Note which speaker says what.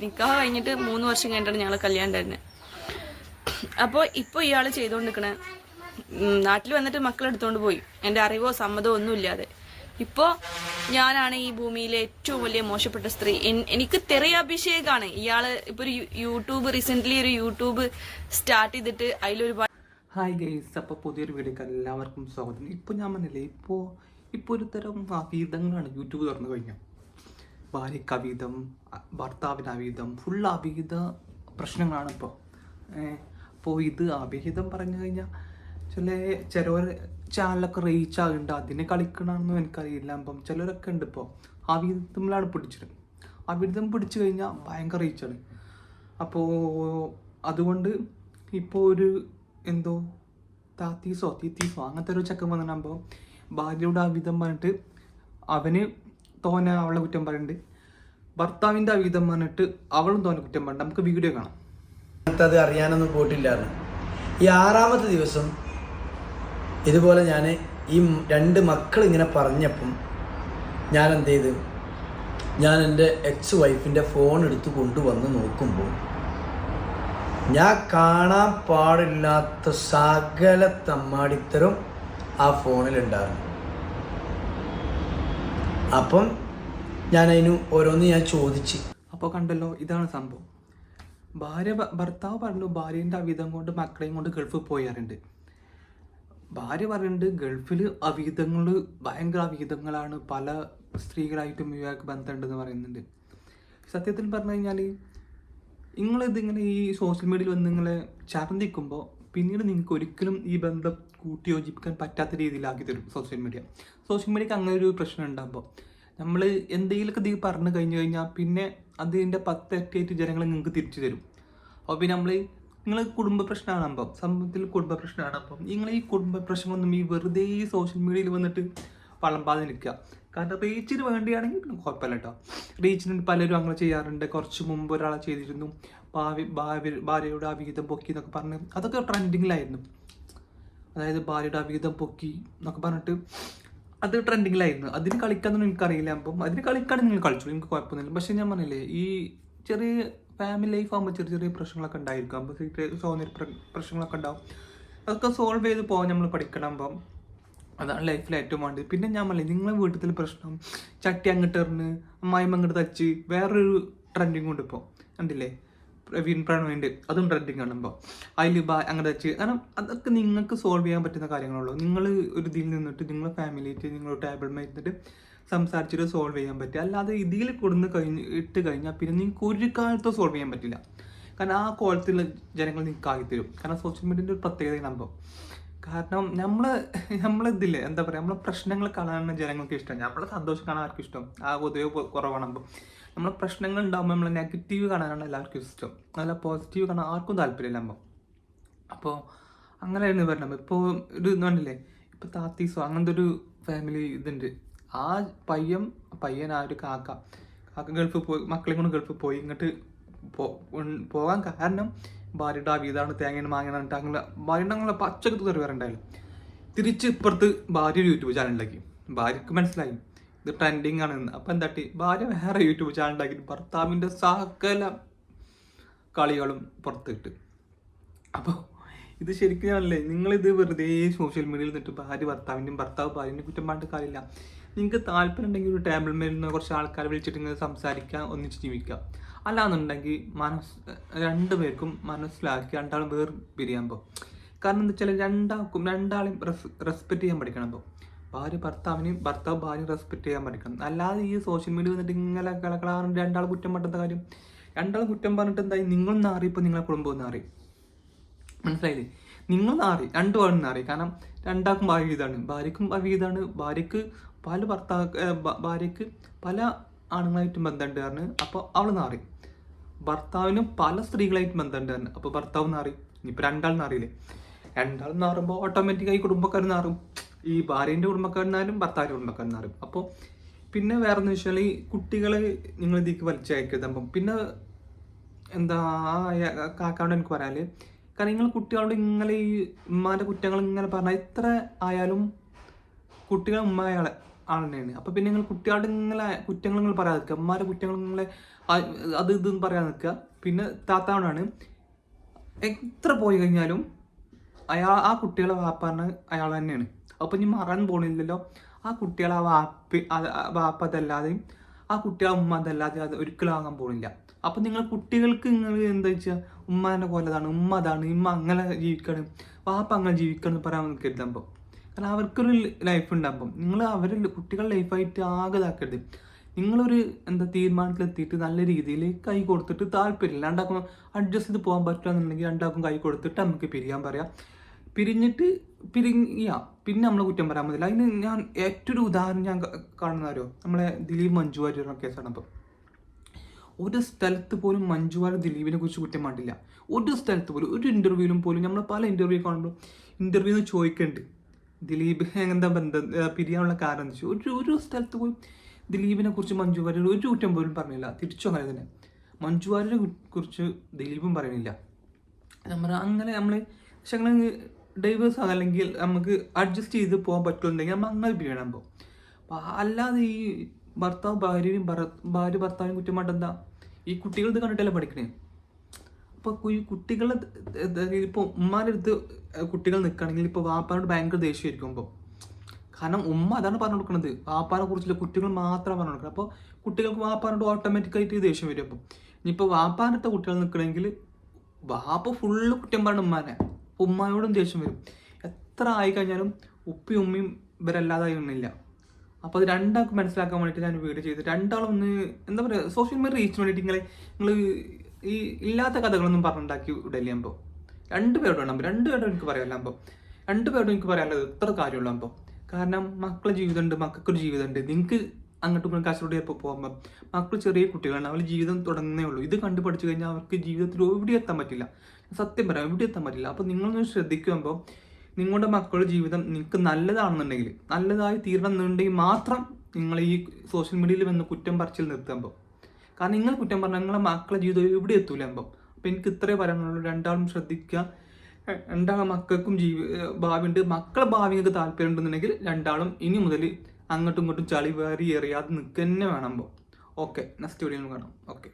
Speaker 1: നിക്കാഹ് കഴിഞ്ഞിട്ട് 3 വർഷം കഴിഞ്ഞിട്ടാണ് ഞങ്ങൾ കല്യാണം ഉണ്ടായിരുന്നത്. അപ്പോൾ ഇപ്പോൾ ഇയാൾ ചെയ്തുകൊണ്ടിരിക്കണേ നാട്ടിൽ വന്നിട്ട് മക്കളെടുത്തോണ്ട് പോയി, എൻ്റെ അറിവോ സമ്മതമോ ഒന്നുമില്ലാതെ. ഇപ്പോൾ ഞാനാണ് ഈ ഭൂമിയിലെ ഏറ്റവും വലിയ മോശപ്പെട്ട സ്ത്രീ. എനിക്ക് തെറിയഭിഷേകമാണ് ഇയാൾ. ഇപ്പോൾ ഒരു റീസെൻ്റ്ലി ഒരു യൂട്യൂബ് സ്റ്റാർട്ട് ചെയ്തിട്ട് അതിലൊരുപാട്.
Speaker 2: ഹായ് ഗൈസ്, അപ്പോൾ പുതിയൊരു വീഡിയോക്ക് എല്ലാവർക്കും സ്വാഗതം. ഇപ്പോൾ ഞാൻ പറഞ്ഞില്ലേ, ഇപ്പോൾ ഒരു തരം അവീതങ്ങളാണ് യൂട്യൂബ് തുറന്നു കഴിഞ്ഞാൽ. ഭാര്യയ്ക്ക് അവീതം, ഭർത്താവിന് അവീതം, ഫുൾ അവീത പ്രശ്നങ്ങളാണ് ഇപ്പോൾ. അപ്പോൾ ഇത് അവിഹിതം പറഞ്ഞു കഴിഞ്ഞാൽ ചിലവർ ചാനലൊക്കെ റീച്ച് ആകുന്നുണ്ട്, അതിനെ കളിക്കണമെന്നും എനിക്കറിയില്ല. അപ്പം ചിലരൊക്കെ ഉണ്ട് ഇപ്പോൾ അവിഹിതത്തിലാണ് പിടിച്ചത്. അവിഹിതം പിടിച്ചു കഴിഞ്ഞാൽ ഭയങ്കര റീച്ചാണ്. അപ്പോൾ അതുകൊണ്ട് ഇപ്പോൾ ഒരു എന്തോ തീത്തീസോ അങ്ങനത്തെ ഒരു ചെക്കൻ വന്നിട്ടാകുമ്പോൾ ഭാര്യയുടെ അവിധം പറഞ്ഞിട്ട് അവന് തോന്നെ അവളെ കുറ്റം പറയുന്നുണ്ട്, ഭർത്താവിൻ്റെ അവിധം പറഞ്ഞിട്ട് അവളും തോന്നെ കുറ്റം പറയുന്നുണ്ട്. നമുക്ക് വീഡിയോ കാണാം.
Speaker 3: അത് അറിയാനൊന്നും പോയിട്ടില്ലായിരുന്നു. ഈ 6ാമത്തെ ദിവസം ഇതുപോലെ ഞാൻ ഈ 2 മക്കൾ ഇങ്ങനെ പറഞ്ഞപ്പം ഞാൻ എന്ത് ചെയ്തു, ഞാൻ എൻ്റെ എക്സ് വൈഫിൻ്റെ ഫോൺ എടുത്ത് കൊണ്ടുവന്ന് നോക്കുമ്പോൾ ഞാൻ കാണാൻ പാടില്ലാത്ത സകല തമ്മാടിത്തരം ആ ഫോണിലുണ്ടായിരുന്നു. അപ്പം അതിന് ഓരോന്ന് ഞാൻ ചോദിച്ച്.
Speaker 2: അപ്പോൾ കണ്ടല്ലോ, ഇതാണ് സംഭവം. ഭർത്താവ് പറഞ്ഞു ഭാര്യൻ്റെ അവിധം കൊണ്ട് മക്കളെയും കൊണ്ട് ഗൾഫിൽ പോയാറുണ്ട്. ഭാര്യ പറയുന്നുണ്ട് ഗൾഫിൽ അവിഹിതങ്ങൾ ഭയങ്കര അവിഹിതങ്ങളാണ്, പല സ്ത്രീകളായിട്ടും ഇവർക്ക് ബന്ധമുണ്ടെന്ന് പറയുന്നുണ്ട്. സത്യത്തിൽ പറഞ്ഞു കഴിഞ്ഞാൽ നിങ്ങളിതിങ്ങനെ ഈ സോഷ്യൽ മീഡിയയിൽ വന്ന് നിങ്ങളെ ചർന്ദിക്കുമ്പോൾ പിന്നീട് നിങ്ങൾക്ക് ഒരിക്കലും ഈ ബന്ധം കൂട്ടിയോജിപ്പിക്കാൻ പറ്റാത്ത രീതിയിലാക്കി തരും സോഷ്യൽ മീഡിയക്ക് അങ്ങനെ ഒരു പ്രശ്നം ഉണ്ടാകുമ്പോൾ. നമ്മൾ എന്തെങ്കിലുമൊക്കെ ഇത് പറഞ്ഞു കഴിഞ്ഞാൽ പിന്നെ അതിൻ്റെ 10 ഇരട്ടിയായിട്ട് ജനങ്ങൾ നിങ്ങൾക്ക് തിരിച്ചു തരും. അപ്പോൾ പിന്നെ നിങ്ങൾ കുടുംബ പ്രശ്നമാണ് അപ്പം, സമൂഹത്തിൽ കുടുംബ പ്രശ്നമാണ് അപ്പം നിങ്ങൾ ഈ കുടുംബ പ്രശ്നങ്ങളൊന്നും ഈ വെറുതെ ഈ സോഷ്യൽ മീഡിയയിൽ വന്നിട്ട് വളമ്പാതെ നിൽക്കുക. കാരണം റീച്ചിന് വേണ്ടിയാണെങ്കിൽ പിന്നെ കുഴപ്പമില്ല കേട്ടോ. റീച്ചിന് പലരും അങ്ങനെ ചെയ്യാറുണ്ട്. കുറച്ച് മുമ്പ് ഒരാളെ ചെയ്തിരുന്നു, ഭാര്യയുടെ അവിഹിതം പൊക്കി എന്നൊക്കെ പറഞ്ഞ് അതൊക്കെ ട്രെൻഡിങ്ങിലായിരുന്നു. അതായത് ഭാര്യയുടെ അവിഹിതം പൊക്കി എന്നൊക്കെ പറഞ്ഞിട്ട് അത് ട്രെൻഡിങ്ങിലായിരുന്നു. അതിന് കളിക്കാന്നൊന്നും എനിക്കറിയില്ല. അപ്പം അതിന് കളിക്കാണെങ്കിൽ നിങ്ങൾ കളിച്ചു, എനിക്ക് കുഴപ്പമൊന്നുമില്ല. പക്ഷേ ഞാൻ പറഞ്ഞില്ലേ, ഈ ചെറിയ ഫാമിലി ലൈഫ് ആകുമ്പോൾ ചെറിയ പ്രശ്നങ്ങളൊക്കെ ഉണ്ടായിരിക്കും. അപ്പോൾ സൗന്ദര്യ പ്രശ്നങ്ങളൊക്കെ ഉണ്ടാവും. അതൊക്കെ സോൾവ് ചെയ്ത് പോകാൻ നമ്മൾ പഠിക്കണം. അപ്പം അതാണ് ലൈഫിൽ ഏറ്റവും വേണ്ടത്. പിന്നെ ഞാൻ പറഞ്ഞില്ലേ, നിങ്ങളെ വീട്ടിൽ പ്രശ്നം ചട്ടി അങ്ങോട്ട് എറിഞ്ഞ് അമ്മായിമ്മ അങ്ങോട്ട് തച്ച് വേറൊരു ട്രെൻഡിങ് കൊണ്ട് ഇപ്പോൾ കണ്ടില്ലേ, പ്രണവിൻ്റെ അതും ട്രെൻഡിങ് കാണുമ്പോൾ അതിൽ അങ്ങനെ തച്ച്. കാരണം അതൊക്കെ നിങ്ങൾക്ക് സോൾവ് ചെയ്യാൻ പറ്റുന്ന കാര്യങ്ങളുള്ളൂ. നിങ്ങൾ ഒരു ഇതിൽ നിന്നിട്ട് നിങ്ങളെ ഫാമിലിയായിട്ട് നിങ്ങൾ ടേബിൾ മേടിച്ചിട്ട് സംസാരിച്ചിട്ട് സോൾവ് ചെയ്യാൻ പറ്റുക. അല്ലാതെ ഇതിൽ ഇട്ട് കഴിഞ്ഞാൽ പിന്നെ നിങ്ങൾക്ക് ഒരു കാലത്തും സോൾവ് ചെയ്യാൻ പറ്റില്ല. കാരണം ആ കോലത്തിൽ ജനങ്ങൾ നിങ്ങൾക്ക് ആക്കിത്തരും. കാരണം സോഷ്യൽ മീഡിയൻ്റെ ഒരു പ്രത്യേകതയാകുമ്പോൾ, കാരണം നമ്മളിതില്ലേ എന്താ പറയുക, നമ്മളെ പ്രശ്നങ്ങൾ കാണാനാണ് ജനങ്ങൾക്ക് ഇഷ്ടം. നമ്മളെ സന്തോഷം കാണാൻ ആർക്കും ഇഷ്ടം ആ പൊതുവെ കുറവാണപ്പോൾ. നമ്മളെ പ്രശ്നങ്ങൾ ഉണ്ടാകുമ്പോൾ നമ്മളെ നെഗറ്റീവ് കാണാനാണ് എല്ലാവർക്കും ഇഷ്ടം, നല്ല പോസിറ്റീവ് കാണാൻ ആർക്കും താല്പര്യമില്ല. അപ്പോൾ അങ്ങനെയായിരുന്നു പറഞ്ഞത്. ഇപ്പോൾ ഒരു ഇതുണ്ടല്ലേ, ഇപ്പോൾ താത്തീസോ അങ്ങനത്തെ ഒരു ഫാമിലി ഇതുണ്ട്. ആ പയ്യൻ ആ ഒരു കാക്ക ഗൾഫിൽ പോയി, മക്കളെയും കൊണ്ട് ഗൾഫിൽ പോയി. ഇങ്ങോട്ട് പോകാൻ കാരണം ഭാര്യയുടെ അവിഹിതമാണ്, തേങ്ങ മാങ്ങാണ്. അങ്ങനെ ഭാര്യയുടെ അങ്ങനെ പച്ചക്കത്ത് തെറിവരുണ്ടായാലും തിരിച്ച് ഇപ്പുറത്ത് ഭാര്യ ഒരു യൂട്യൂബ് ചാനൽ ഉണ്ടാക്കി. ഭാര്യക്ക് മനസ്സിലായി ഇത് ട്രെൻഡിങ് ആണെന്ന്. അപ്പം എന്താട്ടി ഭാര്യ വേറെ യൂട്യൂബ് ചാനൽ ഉണ്ടാക്കിയിട്ട് ഭർത്താവിൻ്റെ സകല കളികളും പുറത്തിട്ട്. അപ്പോൾ ഇത് ശരിക്കും ഞാനല്ലേ, നിങ്ങളിത് വെറുതെ സോഷ്യൽ മീഡിയയിൽ നിന്നിട്ട് ഭർത്താവ് ഭാര്യൻ്റെ കുറ്റം പറഞ്ഞിട്ട് കാര്യമില്ല. നിങ്ങൾക്ക് താല്പര്യം ഉണ്ടെങ്കിൽ ഒരു ടേബിൾ മേലിൽ നിന്ന് കുറച്ച് ആൾക്കാരെ വിളിച്ചിട്ട് ഇങ്ങനെ സംസാരിക്കുക, ഒന്നിച്ച് ജീവിക്കുക. അല്ലാന്നുണ്ടെങ്കിൽ രണ്ടുപേർക്കും മനസ്സിലാക്കി രണ്ടാളും പിരിയാകുമ്പോൾ. കാരണം എന്താ വെച്ചാൽ രണ്ടാളെയും റെസ്പെക്റ്റ് ചെയ്യാൻ പഠിക്കണം. അപ്പോൾ ഭർത്താവ് ഭാര്യ റെസ്പെക്റ്റ് ചെയ്യാൻ പഠിക്കണം. അല്ലാതെ ഈ സോഷ്യൽ മീഡിയ വന്നിട്ട് ഇങ്ങനെ കളകളാറുണ്ട് രണ്ടാൾ കുറ്റം പറ്റുന്ന കാര്യം. രണ്ടാൾ കുറ്റം പറഞ്ഞിട്ട് എന്തായി, നിങ്ങൾ നാറി, ഇപ്പോൾ നിങ്ങളെ കുടുംബം നാറി. മനസ്സിലായില്ലേ, നിങ്ങൾ നാറി, രണ്ടുപേരും നാറി. കാരണം രണ്ടാൾക്കും അവിഹിതമാണ്, ഭാര്യക്കും അവിഹിതമാണ്. ഭാര്യക്ക് പല ആണുങ്ങളായിട്ടും ബന്ധമുണ്ട് കാരണം അപ്പോൾ അവൾ നാറി. ഭർത്താവിനും പല സ്ത്രീകളായിട്ടും ബന്ധമുണ്ട് കാരണം അപ്പോൾ ഭർത്താവ് നാറി. ഇനിയിപ്പോൾ രണ്ടാൾ നാറിയില്ലേ, രണ്ടാൾ നാറുമ്പോൾ ഓട്ടോമാറ്റിക്കായി കുടുംബക്കാർ നാറും. ഈ ഭാര്യൻ്റെ കുടുംബക്കാരനാരും ഭർത്താവിൻ്റെ കുടുംബക്കാരനാരും. അപ്പോൾ പിന്നെ വേറെ എന്ന് വെച്ചാൽ ഈ കുട്ടികളെ നിങ്ങൾ ഇതിലേക്ക് വലിച്ചയക്കരുത്. അപ്പം പിന്നെ എന്താ കാക്കാണ്ട് എനിക്ക് പറയാല്, കാരണം നിങ്ങൾ കുട്ടികളോട് ഇങ്ങനെ ഈ ഉമ്മാൻ്റെ കുറ്റങ്ങൾ ഇങ്ങനെ പറഞ്ഞാൽ എത്ര ആയാലും കുട്ടികൾ ആൾ തന്നെയാണ്. അപ്പോൾ പിന്നെ നിങ്ങൾ കുട്ടികളുടെ നിങ്ങളെ കുറ്റങ്ങൾ നിങ്ങൾ പറയാതെ നിൽക്കുക, അമ്മമാരുടെ കുറ്റങ്ങൾ നിങ്ങളെ അത് ഇതെന്ന് പറയാതെ നിൽക്കുക. പിന്നെ താത്താവണാണ് എത്ര പോയി കഴിഞ്ഞാലും ആ കുട്ടികളെ വാപ്പാറിന് അയാൾ തന്നെയാണ്. അപ്പോൾ ഇനി മറന്നു പോകണില്ലല്ലോ. ആ കുട്ടികളെ വാപ്പ അതല്ലാതെയും ആ കുട്ടികളെ ഉമ്മ അതല്ലാതെ അത് ഒരിക്കലും ആകാൻ പോകുന്നില്ല. അപ്പം നിങ്ങൾ കുട്ടികൾക്ക് നിങ്ങൾ എന്താ വെച്ചാൽ ഉമ്മാൻ്റെ കൊല്ലതാണ്, ഉമ്മ അതാണ്, ഉമ്മ അങ്ങനെ ജീവിക്കണം, വാപ്പ അങ്ങനെ ജീവിക്കണം എന്ന് പറയാൻ നിൽക്കരുതാകുമ്പോൾ. കാരണം അവർക്കൊരു ലൈഫ് ഉണ്ടാകുമ്പം നിങ്ങൾ കുട്ടികളുടെ ലൈഫായിട്ട് ആകെ ഇതാക്കരുത്. നിങ്ങളൊരു തീരുമാനത്തിലെത്തിയിട്ട് നല്ല രീതിയിൽ കൈ കൊടുത്തിട്ട് താല്പര്യമില്ല രണ്ടാക്കും അഡ്ജസ്റ്റ് ചെയ്ത് പോകാൻ പറ്റുകയെന്നുണ്ടെങ്കിൽ രണ്ടാക്കും കൈ കൊടുത്തിട്ട് നമുക്ക് പിരിയാൻ പറയാം. പിരിഞ്ഞിട്ട് പിന്നെ നമ്മളെ കുറ്റം പറയാൻ പറ്റില്ല. അതിന് ഞാൻ ഏറ്റവും ഒരു ഉദാഹരണം ഞാൻ കാണുന്നവരോ നമ്മളെ ദിലീപ് മഞ്ജു വാര്യരുടെ കേസാണ്. അപ്പം ഒരു സ്ഥലത്ത് പോലും മഞ്ജു വാര്യർ ദിലീപിനെ കുറിച്ച് കുറ്റം പാടില്ല. ഒരു സ്ഥലത്ത് പോലും ഒരു ഇൻ്റർവ്യൂവിലും പോലും നമ്മൾ പല ഇൻ്റർവ്യൂ കാണുമ്പോൾ ഇൻ്റർവ്യൂന്ന് ചോദിക്കുന്നുണ്ട് ദിലീപ് എന്താ ബന്ധം പിരിയാനുള്ള കാരണം എന്ന് വെച്ചാൽ ഒരു സ്ഥലത്ത് പോലും ദിലീപിനെ കുറിച്ച് മഞ്ജു വാര്യർ ഒരു കുറ്റം പോലും പറഞ്ഞില്ല. തിരിച്ചു അങ്ങനെ തന്നെ മഞ്ജു വാര്യരെ കുറിച്ച് ദിലീപും പറയുന്നില്ല. അങ്ങനെ നമ്മൾ പക്ഷെ അങ്ങനെ ഡൈവേഴ്സ് ആകാം, അല്ലെങ്കിൽ നമുക്ക് അഡ്ജസ്റ്റ് ചെയ്ത് പോകാൻ പറ്റുമെന്നുണ്ടെങ്കിൽ നമ്മൾ അങ്ങനെ പിരിയണം. അപ്പോൾ അല്ലാതെ ഈ ഭാര്യ ഭർത്താവിനും കുറ്റമായിട്ട് എന്താ ഈ കുട്ടികൾ ഇത് കണ്ടിട്ടല്ലേ പഠിക്കണേ. അപ്പോൾ ഈ കുട്ടികൾ ഇപ്പോൾ ഉമ്മാൻ്റെ അടുത്ത് കുട്ടികൾ നിൽക്കുകയാണെങ്കിൽ ഇപ്പോൾ വാപ്പാനോട് ഭയങ്കര ദേഷ്യമായിരിക്കും. അപ്പോൾ കാരണം ഉമ്മ അതാണ് പറഞ്ഞു കൊടുക്കുന്നത്, വാപ്പാനെ കുറിച്ചുള്ള കുട്ടികൾ മാത്രമാണ് പറഞ്ഞു കൊടുക്കുന്നത്. അപ്പോൾ കുട്ടികൾക്ക് വാപ്പാനോട് ഓട്ടോമാറ്റിക്കായിട്ട് ദേഷ്യം വരും. അപ്പം ഇനിയിപ്പോൾ വാപ്പാൻ്റെ അടുത്ത കുട്ടികൾ നിൽക്കണമെങ്കിൽ വാപ്പ ഫുള്ള് കുറ്റം പറഞ്ഞു ഉമ്മാനെ, ഉമ്മാനോടും ദേഷ്യം വരും. എത്ര ആയിക്കഴിഞ്ഞാലും ഉപ്പയും ഉമ്മയും ഇവരല്ലാതായി ഒന്നുമില്ല. അപ്പോൾ അത് രണ്ടാൾക്കും മനസ്സിലാക്കാൻ വേണ്ടിയിട്ട് ഞാൻ വീഡിയോ ചെയ്ത് രണ്ടാളും ഒന്ന് എന്താ പറയുക സോഷ്യൽ മീഡിയ റീച്ചിന് വേണ്ടിയിട്ട് നിങ്ങൾ ഈ ഇല്ലാത്ത കഥകളൊന്നും പറഞ്ഞുണ്ടാക്കി വിടല്ലേ. അപ്പോൾ രണ്ടുപേരോടും എനിക്ക് പറയാമല്ലോ. അപ്പോൾ രണ്ടുപേരോടും എനിക്ക് പറയാനുള്ളത് എത്ര കാര്യമുള്ളൂ. അപ്പോൾ കാരണം മക്കളെ ജീവിതമുണ്ട്, മക്കൾക്കൊരു ജീവിതമുണ്ട്. നിങ്ങൾക്ക് അങ്ങോട്ടും ഇങ്ങോട്ടും കാസർഗോഡ് ചിലപ്പോൾ പോകുമ്പോൾ മക്കൾ ചെറിയ കുട്ടികളാണ്, അവർ ജീവിതം തുടങ്ങുന്നേ ഉള്ളൂ. ഇത് കണ്ടുപഠിച്ചു കഴിഞ്ഞാൽ അവർക്ക് ജീവിതത്തിൽ എവിടെ എത്താൻ പറ്റില്ല. സത്യം പറയാം, എവിടെ എത്താൻ പറ്റില്ല. അപ്പോൾ നിങ്ങളൊന്ന് ശ്രദ്ധിക്കുമ്പോൾ നിങ്ങളുടെ മക്കളുടെ ജീവിതം നിങ്ങൾക്ക് നല്ലതാണെന്നുണ്ടെങ്കിൽ, നല്ലതായി തീരണം എന്നുണ്ടെങ്കിൽ മാത്രം നിങ്ങൾ ഈ സോഷ്യൽ മീഡിയയിൽ വന്ന് കുറ്റം പറച്ചിൽ നിർത്തുമ്പോൾ. കാരണം നിങ്ങൾ കുറ്റം പറഞ്ഞാൽ നിങ്ങളെ മക്കളുടെ ജീവിതം എവിടെ എത്തൂല. അപ്പോൾ എനിക്ക് ഇത്രേ പറയാനുള്ളൂ. രണ്ടാളും ശ്രദ്ധിക്കുക. രണ്ടാളും മക്കൾക്കും ഭാവിയുണ്ട്, മക്കളെ ഭാവി നിങ്ങൾക്ക് താല്പര്യം ഉണ്ടെന്നുണ്ടെങ്കിൽ രണ്ടാളും ഇനി മുതൽ അങ്ങോട്ടും ഇങ്ങോട്ടും ചളി വേറി എറിയാതെ നിൽക്കുക തന്നെ വേണം. ഓക്കെ, നെക്സ്റ്റ് വീഡിയോയിൽ കാണാം. ഓക്കെ.